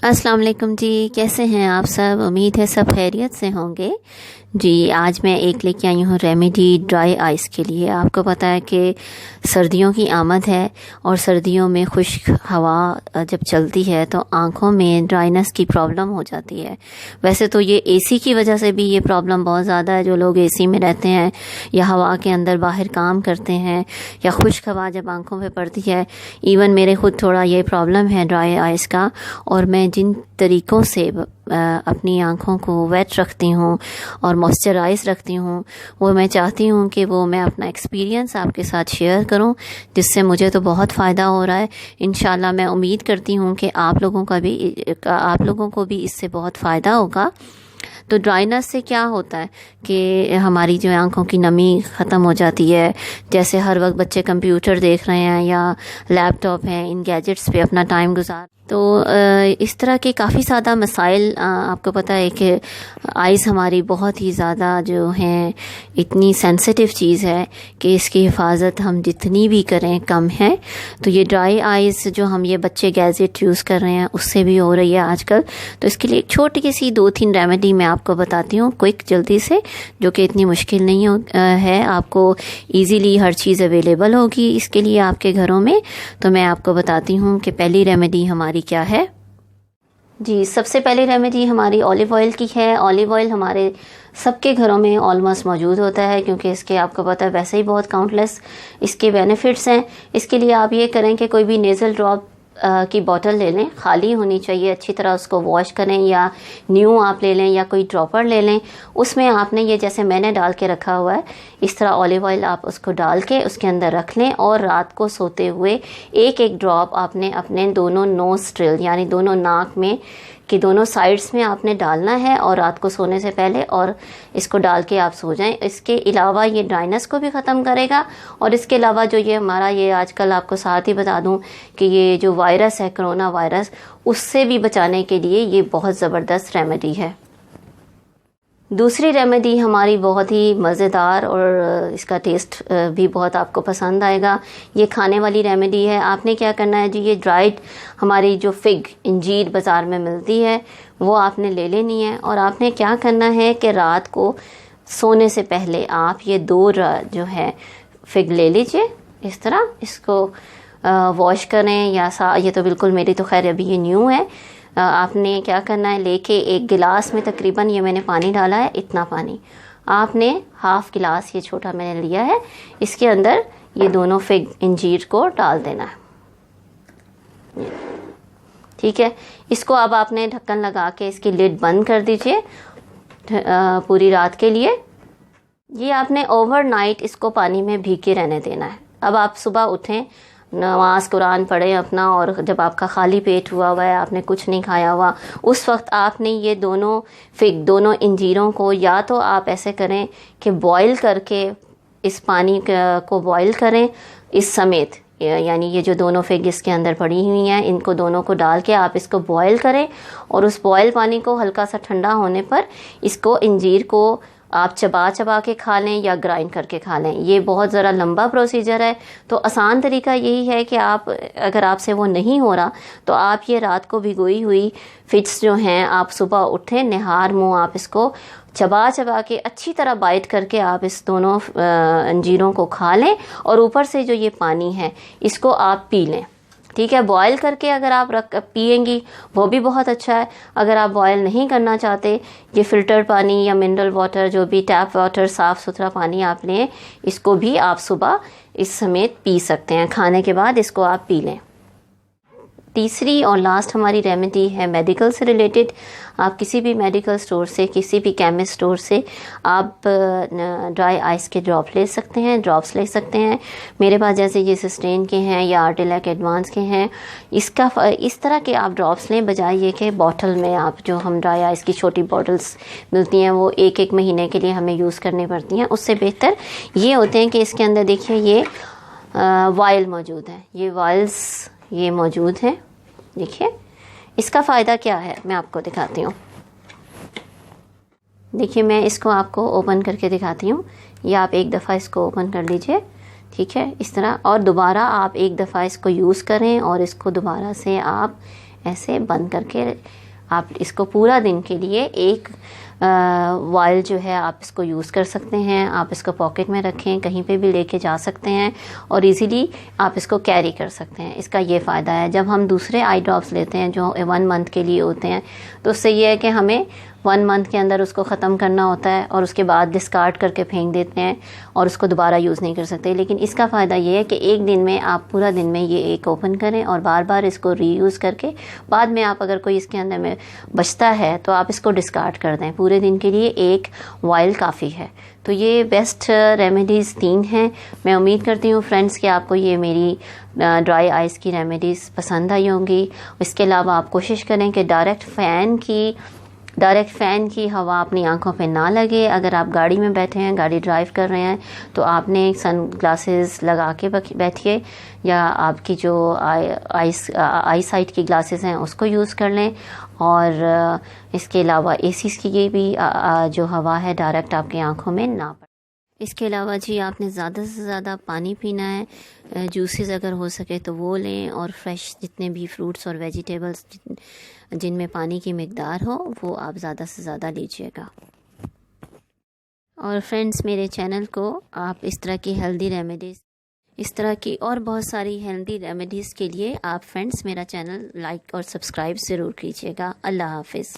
अस्सलाम वालेकुम जी। कैसे हैं आप सब? उम्मीद है सब खैरियत से होंगे जी। आज मैं एक लेके आई हूँ रेमेडी ड्राई आइस के लिए। आपको पता है कि सर्दियों की आमद है और सर्दियों में खुश्क हवा जब चलती है तो आँखों में ड्राइनेस की प्रॉब्लम हो जाती है। वैसे तो ये एसी की वजह से भी ये प्रॉब्लम बहुत ज़्यादा है। जो लोग एसी में रहते हैं या हवा के अंदर बाहर काम करते हैं या खुश्क हवा जब आँखों पे पड़ती है, इवन मेरे खुद थोड़ा ये प्रॉब्लम है ड्राई आइस का। और मैं जिन तरीक़ों से अपनी आँखों को वेट रखती हूँ और मॉइस्चराइज रखती हूँ, वो मैं चाहती हूँ कि वो मैं अपना एक्सपीरियंस आपके साथ शेयर करूँ, जिससे मुझे तो बहुत फ़ायदा हो रहा है। इंशाल्लाह मैं उम्मीद करती हूँ कि आप लोगों को भी इससे बहुत फ़ायदा होगा। तो ड्राइनेस से क्या होता है कि हमारी जो आंखों की नमी ख़त्म हो जाती है। जैसे हर वक्त बच्चे कंप्यूटर देख रहे हैं या लैपटॉप हैं, इन गैजेट्स पे अपना टाइम गुजार, तो इस तरह के काफ़ी ज़्यादा मसाइल। आपको पता है कि आइज़ हमारी बहुत ही ज़्यादा जो हैं इतनी सेंसिटिव चीज़ है कि इसकी हिफाजत हम जितनी भी करें कम है। तो ये ड्राई आइज़ जो हम ये बच्चे गैजेट यूज़ कर रहे हैं उससे भी हो रही है आजकल। तो इसके लिए एक छोटी सी 2-3 रेमेडी मैं आपको बताती हूँ क्विक जल्दी से, जो कि इतनी मुश्किल नहीं है। आपको ईज़िली हर चीज़ अवेलेबल होगी इसके लिए आपके घरों में। तो मैं आपको बताती हूँ कि पहली रेमेडी हमारी क्या है जी। सबसे पहली रेमेडी हमारी ऑलिव ऑयल की है। ऑलिव ऑयल हमारे सबके घरों में ऑलमोस्ट मौजूद होता है, क्योंकि इसके आपको पता है वैसे ही बहुत काउंटलेस इसके बेनिफिट्स हैं। इसके लिए आप ये करें कि कोई भी नेज़ल ड्रॉप की बोतल ले लें, खाली होनी चाहिए, अच्छी तरह उसको वॉश करें, या न्यू आप ले लें या कोई ड्रॉपर ले लें। उसमें आपने ये जैसे मैंने डाल के रखा हुआ है इस तरह ऑलिव ऑयल आप उसको डाल के उसके अंदर रख लें, और रात को सोते हुए एक एक ड्रॉप आपने अपने दोनों नोस्ट्रिल यानी दोनों नाक में कि दोनों साइड्स में आपने डालना है, और रात को सोने से पहले और इसको डाल के आप सो जाएं। इसके अलावा ये ड्राइनेस को भी ख़त्म करेगा, और इसके अलावा जो ये हमारा ये आजकल आपको साथ ही बता दूं कि ये जो वायरस है कोरोना वायरस, उससे भी बचाने के लिए ये बहुत ज़बरदस्त रेमेडी है। दूसरी रेमेडी हमारी बहुत ही मज़ेदार और इसका टेस्ट भी बहुत आपको पसंद आएगा। ये खाने वाली रेमेडी है। आपने क्या करना है जी, ये ड्राइड हमारी जो फिग इंजीर बाज़ार में मिलती है वो आपने ले लेनी है, और आपने क्या करना है कि रात को सोने से पहले आप ये 2 जो है फिग ले लीजिए। इस तरह इसको वॉश करें, या ये तो बिल्कुल मेरी तो खैर अभी ये न्यू है। आपने क्या करना है, लेके एक गिलास में तकरीबन ये मैंने पानी डाला है, इतना पानी आपने हाफ गिलास ये छोटा मैंने लिया है, इसके अंदर ये दोनों फिग इंजीर को डाल देना है। ठीक है, इसको अब आपने ढक्कन लगा के इसकी लिड बंद कर दीजिए पूरी रात के लिए। ये आपने ओवरनाइट इसको पानी में भीगे रहने देना है। अब आप सुबह उठें, नमाज कुरान पढ़ें अपना, और जब आपका खाली पेट हुआ है, आपने कुछ नहीं खाया हुआ, उस वक्त आपने ये दोनों फिग दोनों इंजीरों को या तो आप ऐसे करें कि बॉईल करके इस पानी को बॉईल करें इस समेत, यानी ये जो दोनों फिग इसके अंदर पड़ी हुई हैं इनको दोनों को डाल के आप इसको बॉईल करें, और उस बॉयल पानी को हल्का सा ठंडा होने पर इसको इंजीर को आप चबा चबा के खा लें या ग्राइंड करके खा लें। ये बहुत ज़रा लंबा प्रोसीजर है, तो आसान तरीका यही है कि आप अगर आपसे वो नहीं हो रहा तो आप ये रात को भिगोई हुई फिग्स जो हैं आप सुबह उठें, निहार मुँह आप इसको चबा चबा के अच्छी तरह बाइट करके आप इस दोनों अंजीरों को खा लें, और ऊपर से जो ये पानी है इसको आप पी लें। ठीक है, बॉयल करके अगर आप पिएंगी वो भी बहुत अच्छा है। अगर आप बॉयल नहीं करना चाहते, ये फ़िल्टर पानी या मिनरल वाटर जो भी टैप वाटर साफ़ सुथरा पानी आप लें, इसको भी आप सुबह इस समेत पी सकते हैं। खाने के बाद इसको आप पी लें। तीसरी और लास्ट हमारी रेमेडी है मेडिकल से रिलेटेड। आप किसी भी मेडिकल स्टोर से, किसी भी केमिस्ट स्टोर से आप ड्राई आइस के ड्रॉप्स ले सकते हैं। मेरे पास जैसे ये सस्टेन के हैं या आर्टिलैक एडवांस के हैं। इस तरह के आप ड्रॉप्स लें, बजाय ये कि बॉटल में आप जो हम ड्राई आइस की छोटी बॉटल्स मिलती हैं वो एक महीने के लिए हमें यूज़ करनी पड़ती हैं। उससे बेहतर ये होते हैं कि इसके अंदर देखिए ये वायल मौजूद है, ये वायल्स ये मौजूद हैं। देखिए इसका फ़ायदा क्या है मैं आपको दिखाती हूँ। देखिए मैं इसको आपको ओपन करके दिखाती हूँ। ये आप एक दफ़ा इसको ओपन कर लीजिए, ठीक है, इस तरह, और दोबारा आप एक दफ़ा इसको यूज़ करें और इसको दोबारा से आप ऐसे बंद करके आप इसको पूरा दिन के लिए एक वाइल जो है आप इसको यूज़ कर सकते हैं। आप इसको पॉकेट में रखें, कहीं पे भी लेके जा सकते हैं और इजीली आप इसको कैरी कर सकते हैं। इसका ये फ़ायदा है, जब हम दूसरे आई ड्रॉप्स लेते हैं जो 1 मंथ के लिए होते हैं, तो उससे ये है कि हमें 1 मंथ के अंदर उसको ख़त्म करना होता है और उसके बाद डिस्कार्ड करके फेंक देते हैं और उसको दोबारा यूज़ नहीं कर सकते। लेकिन इसका फ़ायदा ये है कि एक दिन में आप पूरा दिन में ये एक ओपन करें और बार बार इसको रीयूज़ करके बाद में आप अगर कोई इसके अंदर में बचता है तो आप इसको डिस्कार्ड कर दें। पूरे दिन के लिए एक वाइल काफ़ी है। तो ये बेस्ट रेमेडीज़ 3 हैं। मैं उम्मीद करती हूँ फ्रेंड्स कि आपको ये मेरी ड्राई आइज़ की रेमेडीज़ पसंद आई होंगी। इसके अलावा आप कोशिश करें कि डायरेक्ट फ़ैन की हवा अपनी आंखों पे ना लगे। अगर आप गाड़ी में बैठे हैं, गाड़ी ड्राइव कर रहे हैं, तो आपने सन ग्लासेस लगा के बैठिए या आपकी जो आई साइट की ग्लासेस हैं उसको यूज़ कर लें। और इसके अलावा एसीज़ की ये भी जो हवा है डायरेक्ट आपकी आंखों में ना पड़े। इसके अलावा जी आपने ज़्यादा से ज़्यादा पानी पीना है। जूसेस अगर हो सके तो वो लें और फ्रेश जितने भी फ्रूट्स और वेजिटेबल्स जिनमें पानी की मिकदार हो वो आप ज़्यादा से ज़्यादा लीजिएगा। और फ्रेंड्स, मेरे चैनल को आप इस तरह की हेल्दी रेमेडीज़, इस तरह की और बहुत सारी हेल्दी रेमेडीज़ के लिए आप फ्रेंड्स मेरा चैनल लाइक और सब्सक्राइब ज़रूर कीजिएगा। अल्लाह हाफिज़।